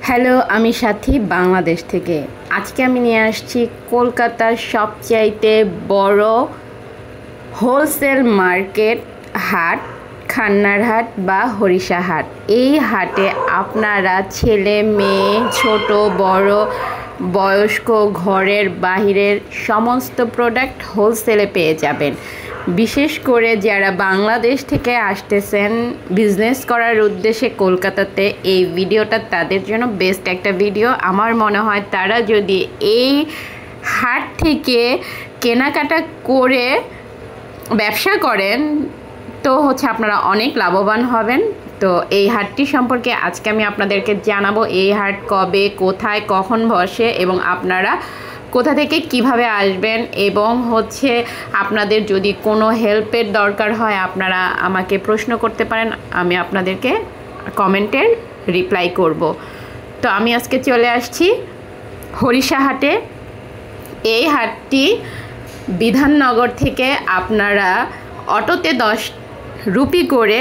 Hello, আমি সাথী বাংলাদেশ থেকে। আজকে আমি নিয়ে আসছি কলকাতার সবচাইতে বড় হোলসেল মার্কেট হাট, খান্নার হাট বা হরিষা হাট। এই হাটে আপনারা ছেলে মেয়ে, ছোট বড়, বয়স্ক, ঘরের বাহিরের সমস্ত প্রোডাক্ট হোলসেলে পেয়ে যাবেন। বিশেষ করে যারা বাংলাদেশ থেকে আসতেছেন বিজনেস করার উদ্দেশ্যে কলকাতাতে, এই ভিডিওটা তাদের জন্য বেস্ট একটা ভিডিও। আমার মনে হয় তারা যদি এই হাট থেকে কেনাকাটা করে ব্যবসা করেন তো আপনারা অনেক লাভবান হবেন। তো এই হাটটি সম্পর্কে আজকে আমি আপনাদেরকে জানাবো। এই হাট কবে, কোথায়, কখন বসে এবং আপনারা কোথা থেকে কিভাবে আসবেন, এবং আপনাদের যদি কোনো হেল্পের দরকার হয় আপনারা আমাকে প্রশ্ন করতে পারেন, আমি আপনাদেরকে কমেন্টের রিপ্লাই করব। তো আমি আজকে চলে আসছি হরিষা হাটে। এই হাটটি বিধাননগর থেকে আপনারা অটোতে 10 রুপি করে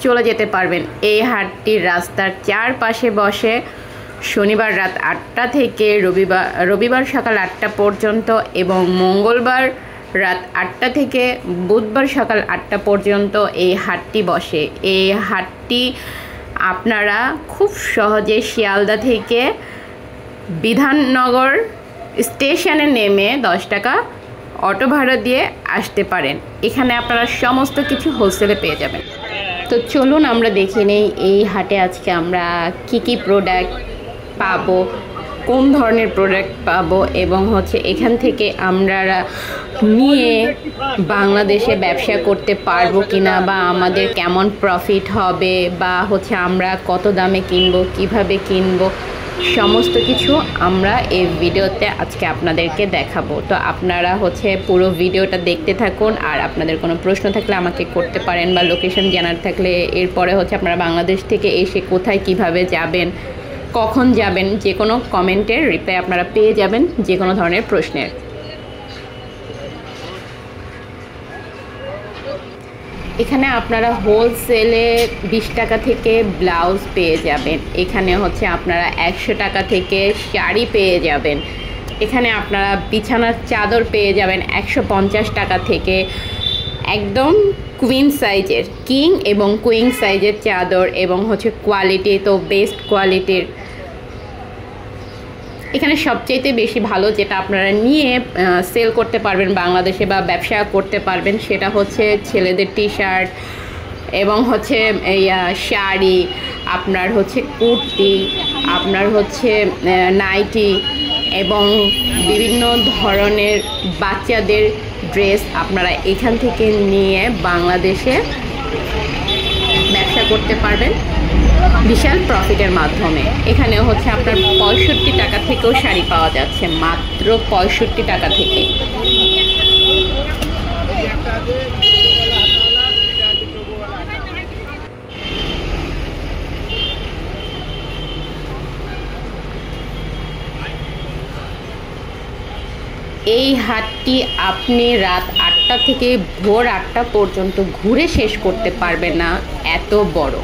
চলে যেতে পারবেন। এই হাটটির রাস্তার চারপাশে বসে শনিবার রাত 8টা থেকে রবিবার সকাল 8টা পর্যন্ত, এবং মঙ্গলবার রাত 8টা থেকে বুধবার সকাল 8টা পর্যন্ত এই হাটটি বসে। এই হাটটি আপনারা খুব সহজে শিয়ালদা থেকে বিধাননগর স্টেশনে নেমে 10 টাকা অটো ভাড়া দিয়ে আসতে পারেন। এখানে আপনারা সমস্ত কিছু হোলসেলে পেয়ে যাবেন। তো চলুন আমরা দেখে নেই এই হাটে আজকে আমরা কি প্রোডাক্ট পাবো, কোন ধরনের প্রোডাক্ট পাবো, এবং এখান থেকে আমরা নিয়ে বাংলাদেশে ব্যবসা করতে পারবো কিনা, বা আমাদের কেমন প্রফিট হবে, বা আমরা কত দামে কিনবো, কিভাবে কিনবো, সমস্ত কিছু আমরা এই ভিডিওতে আজকে আপনাদেরকে দেখাবো। তো আপনারা পুরো ভিডিওটা দেখতে থাকুন। আর আপনাদের কোনো প্রশ্ন থাকলে আমাকে করতে পারেন, বা লোকেশন জানার থাকলে, এরপরে আপনারা বাংলাদেশ থেকে এসে কোথায় কিভাবে যাবেন, কখন যাবেন, যে কোনো কমেন্টের রিপ্লাই আপনারা পেয়ে যাবেন যে কোনো ধরনের প্রশ্নের। এখানে আপনারা হোলসেলে 20 টাকা থেকে ব্লাউজ পেয়ে যাবেন। এখানে আপনারা 100 টাকা থেকে শাড়ি পেয়ে যাবেন। এখানে আপনারা বিছানার চাদর পেয়ে যাবেন 150 টাকা থেকে। একদম কুইন সাইজের, কিং এবং কুইন সাইজের চাদর, এবং কোয়ালিটি তো বেস্ট কোয়ালিটির। এখানে সবচেয়ে বেশি ভালো যেটা আপনারা নিয়ে সেল করতে পারবেন বাংলাদেশে, বা ব্যবসা করতে পারবেন, সেটা ছেলেদের টি শার্ট, এবং শাড়ি, আপনার কুর্তি, আপনার নাইটি, এবং বিভিন্ন ধরনের বাচ্চাদের ড্রেস আপনারা এখান থেকে নিয়ে বাংলাদেশে ব্যবসা করতে পারবেন বিশাল প্রফিটের মাধ্যমে। এখানে আপনার 65 টাকা থেকেও শাড়ি পাওয়া যাচ্ছে, মাত্র 65 টাকা থেকে। এই হাটটি আপনি রাত 8টা থেকে ভোর 8টা পর্যন্ত ঘুরে শেষ করতে পারবেন না, এত বড়।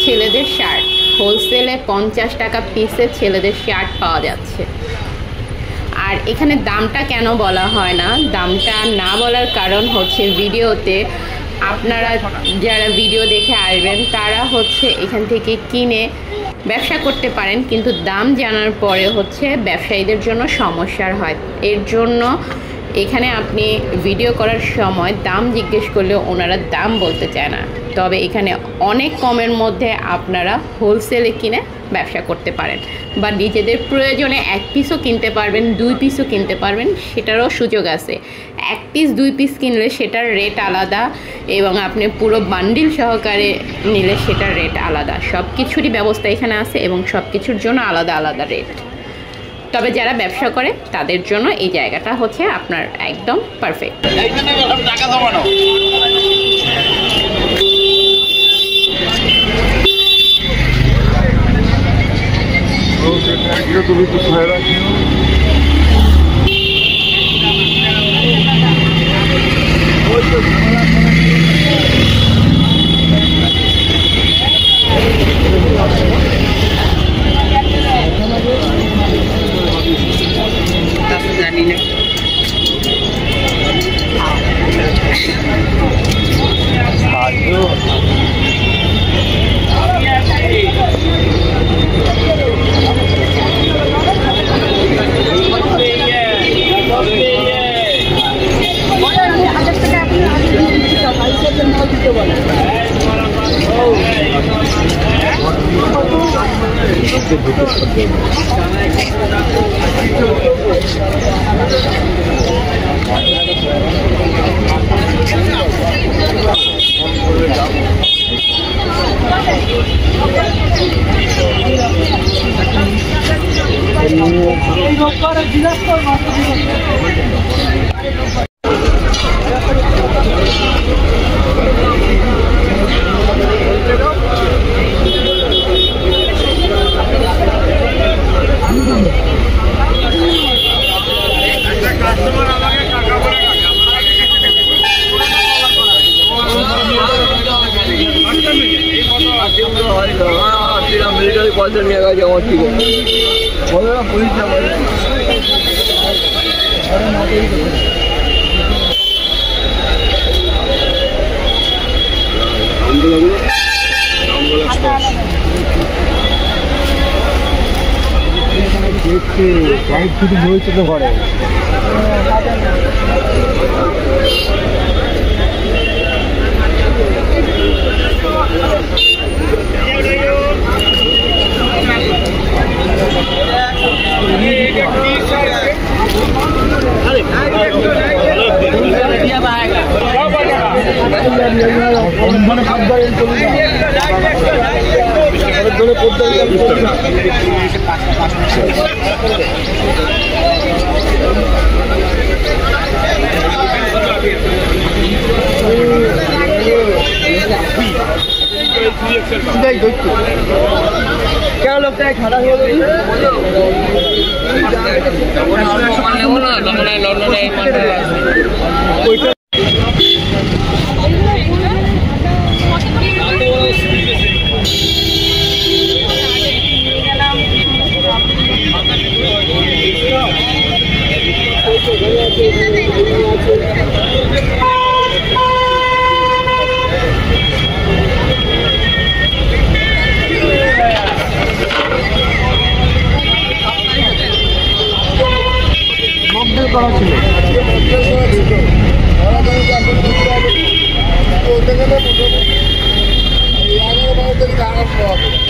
ছেলেদের শার্ট হোলসেলে 50 টাকা পিসে ছেলেদের শার্ট পাওয়া যাচ্ছে। আর এখানে দামটা কেন বলা হয় না, দামটা না বলার কারণ ভিডিওতে আপনারা যারা ভিডিও দেখে আসবেন তারা এখান থেকে কিনে ব্যবসা করতে পারেন, কিন্তু দাম জানার পরে ব্যবসায়ীদের জন্য সমস্যার হয়। এর জন্য এখানে আপনি ভিডিও করার সময় দাম জিজ্ঞেস করলেও ওনারা দাম বলতে চায় না। তবে এখানে অনেক কমের মধ্যে আপনারা হোলসেলে কিনে ব্যবসা করতে পারেন, বা নিজেদের প্রয়োজনে 1 পিসও কিনতে পারবেন, 2 পিসও কিনতে পারবেন, সেটারও সুযোগ আছে। 1 পিস 2 পিস কিনলে সেটার রেট আলাদা, এবং আপনি পুরো বান্ডিল সহকারে নিলে সেটার রেট আলাদা। সব কিছুরই ব্যবস্থা এখানে আছে, এবং সব কিছুর জন্য আলাদা আলাদা রেট। তবে যারা ব্যবসা করে তাদের জন্য এই জায়গাটা আপনার একদম perfect. Okay, thank you. Military point निয়ে গেছে আমার ঠিক আছে বলে না পুলিশ না বলে আরে না দেই তো দেখতে সাইড শুধু হয়েছে তো ঘরে क्या लगता है खड़ा हो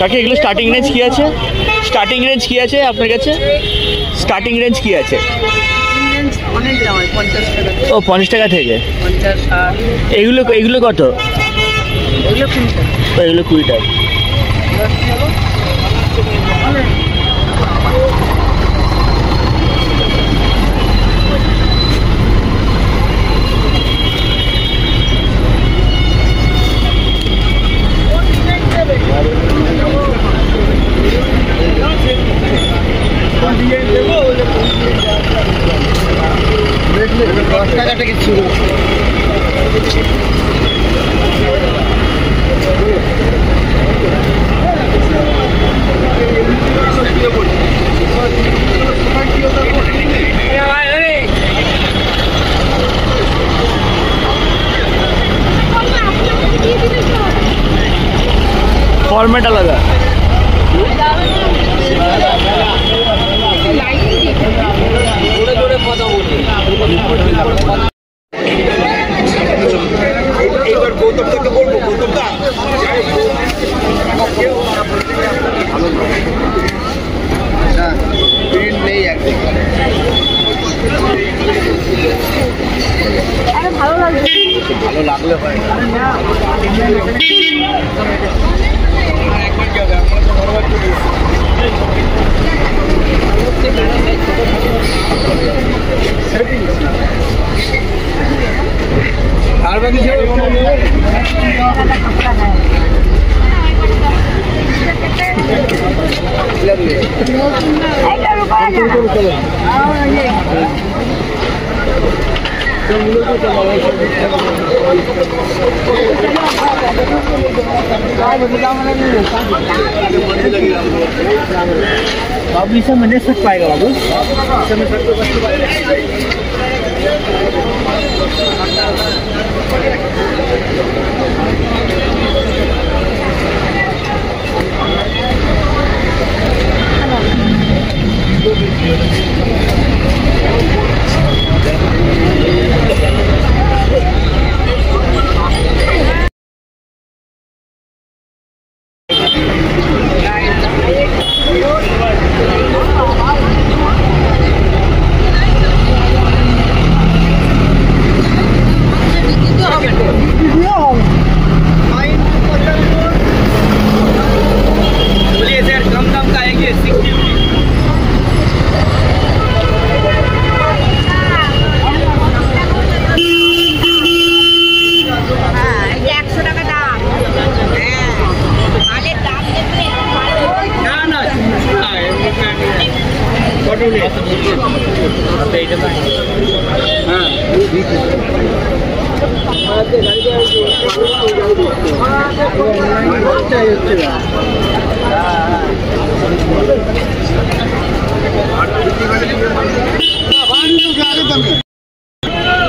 কাকে এগুলো স্টার্টিং রেঞ্জ কি আছে? স্টার্টিং রেঞ্জ কি আছে আপনার কাছে? স্টার্টিং রেঞ্জ কি আছে? অনেক দাম, 50 টাকা। ও 50 টাকা থেকে 50 60। এগুলো এগুলো কত? এগুলো 20 টাকা। এগুলো 20 টাকা। फॉर्मेट अलग है। ভালো লাগলে হয় আর বাকি आप इसे मैंने सक पाएगा बाबू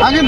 আগে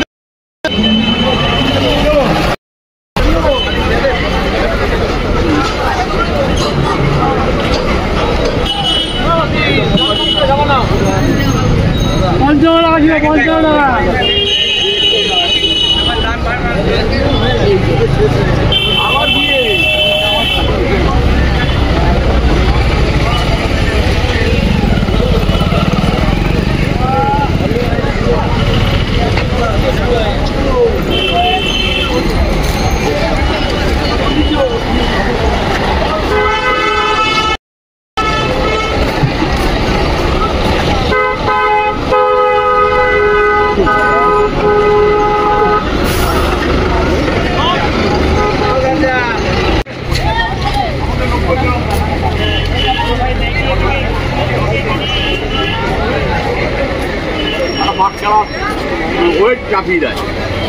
ওয়েট চাপিয়ে দেয়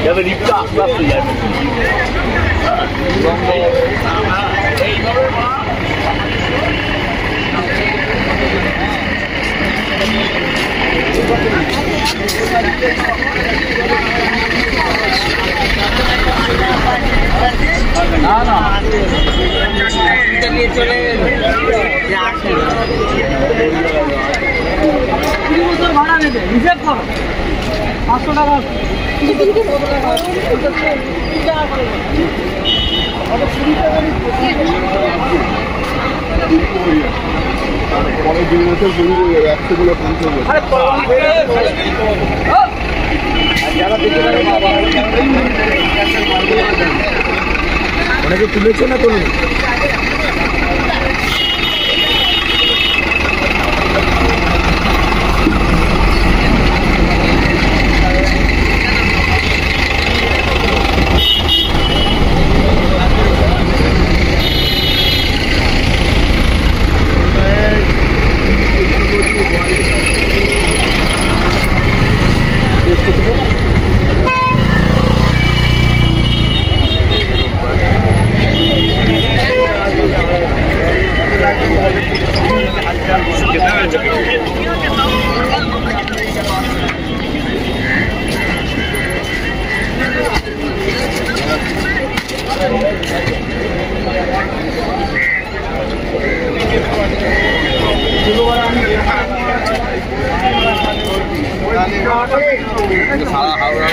যাতে রিপটা আস্তে আস্তে যায়। না না নিয়ে চলে ভাড়া নেবে হিসেব করো 500 টাকা পরে 2 বছর পুরো 100 গুলো 500 অনেকে তুলেছে না তুমি সারা হাওড়া